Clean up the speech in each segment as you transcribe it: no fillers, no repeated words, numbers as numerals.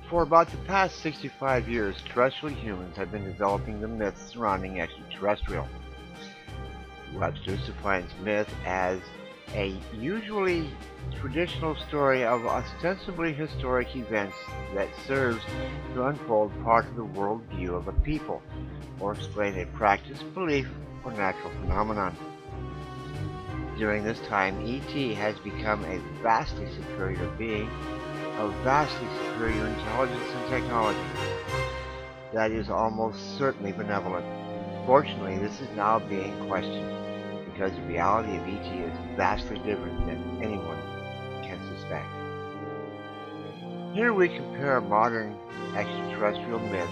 For about the past 65 years, terrestrial humans have been developing the myths surrounding extraterrestrial. Webster defines myth as a usually traditional story of ostensibly historic events that serves to unfold part of the worldview of a people, or explain a practice, belief, or natural phenomenon. During this time, ET has become a vastly superior being, of vastly superior intelligence and technology that is almost certainly benevolent. Fortunately, this is now being questioned, because the reality of ET is vastly different than anyone can suspect. Here we compare modern extraterrestrial myth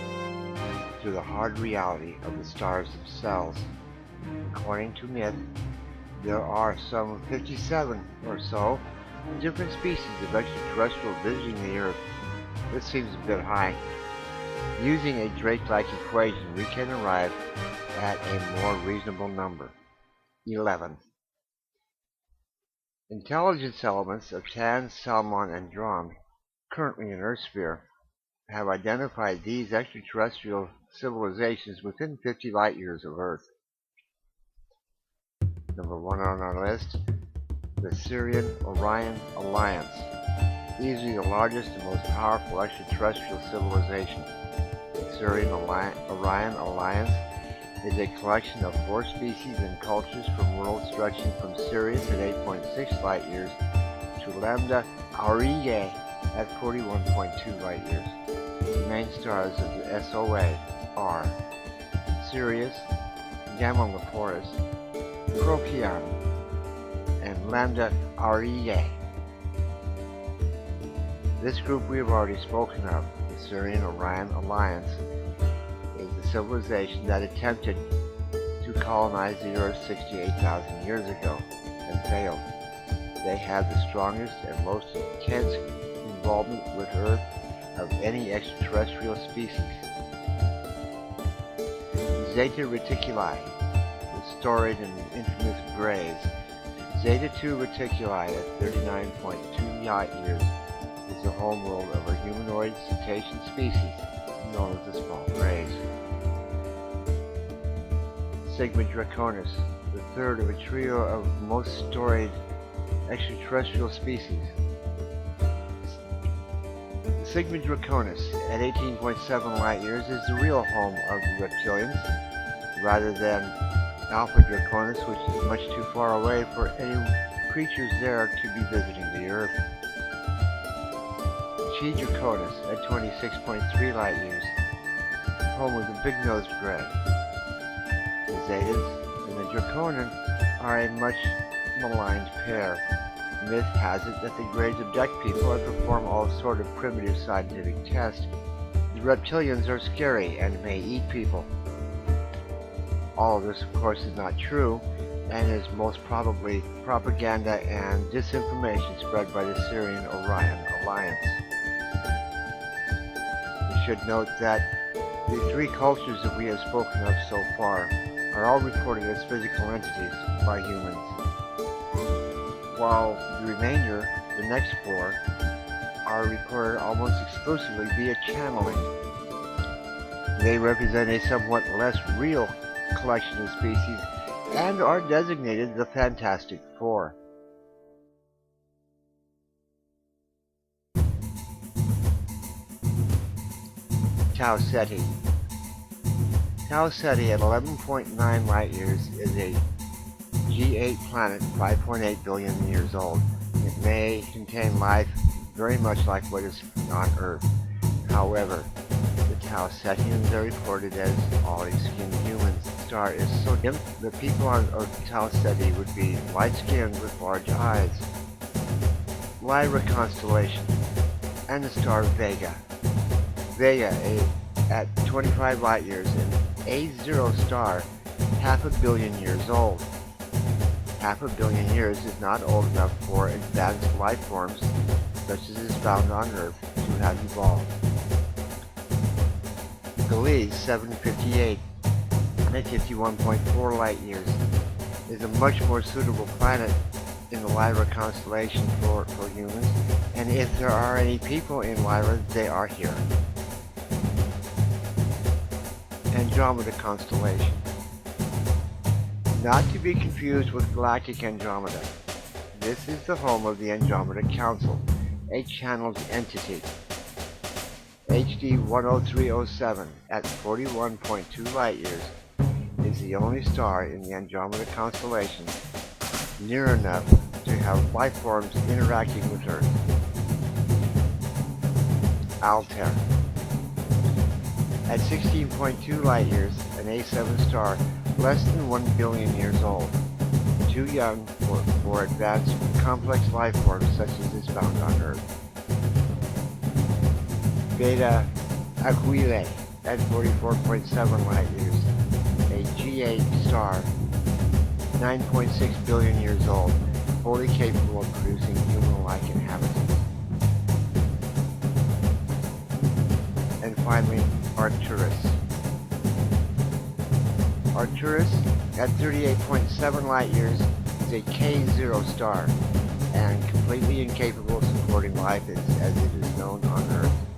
to the hard reality of the stars themselves. According to myth, there are some 57 or so different species of extraterrestrial visiting the Earth. This seems a bit high. Using a Drake-like equation, we can arrive at a more reasonable number: 11. Intelligence elements of Tan, Salmon, and Drom, currently in Earth sphere, have identified these extraterrestrial civilizations within 50 light years of Earth. Number 1 on our list, the Syrian Orion Alliance, easily the largest and most powerful extraterrestrial civilization. The Syrian Orion Alliance is a collection of 4 species and cultures from worlds stretching from Sirius at 8.6 light years to Lambda Aurigae at 41.2 light years. The main stars of the SOA are Sirius, Gamma Leporis, Procyon, and Lambda Aurigae. This group we have already spoken of, the Syrian Orion Alliance, is the civilization that attempted to colonize the Earth 68,000 years ago and failed. They have the strongest and most intense involvement with Earth of any extraterrestrial species. Zeta Reticuli, the storied and infamous Greys. Zeta 2 Reticuli at 39.2 light years is the homeworld of a humanoid cetacean species known as the small Greys. Sigma Draconis, the third of a trio of most storied extraterrestrial species. Sigma Draconis at 18.7 light years is the real home of the reptilians, rather than Alpha Draconis, which is much too far away for any creatures there to be visiting the Earth. Chi Draconis at 26.3 light years, home of the big-nosed gray. The Zetas and the Draconin are a much maligned pair. Myth has it that the Greys abduct people and perform all sort of primitive scientific tests. The reptilians are scary and may eat people. All of this, of course, is not true, and is most probably propaganda and disinformation spread by the Syrian Orion Alliance. We should note that the 3 cultures that we have spoken of so far are all reported as physical entities by humans, while the remainder, the next 4, are reported almost exclusively via channeling. They represent a somewhat less real collection of species and are designated the Fantastic Four. Tau Ceti. Tau Ceti at 11.9 light years is a G8 planet 5.8 billion years old. It may contain life very much like what is on Earth. However, the Tau Cetians are reported as olive-skinned humans. The star is so dim that people on Tau Ceti would be light-skinned with large eyes. Lyra constellation, and the star Vega. Vega at 25 light years, an A0 star, half a billion years old. Half a billion years is not old enough for advanced life forms, such as is found on Earth, to have evolved. Gliese 758, at 51.4 light years, is a much more suitable planet in the Lyra constellation for humans, and And if there are any people in Lyra, they are here. Andromeda constellation. Not to be confused with galactic Andromeda. This is the home of the Andromeda Council, a channeled entity. HD 10307 at 41.2 light-years is the only star in the Andromeda constellation near enough to have life forms interacting with Earth. Altair. At 16.2 light-years, an A7 star less than 1 billion years old, too young for advanced complex life forms such as is found on Earth. Beta Aguilae at 44.7 light-years, a G8 star, 9.6 billion years old, fully capable of producing human-like inhabitants. And finally, Arcturus. Arcturus, at 38.7 light-years, is a K0 star, and completely incapable of supporting life as it is known on Earth.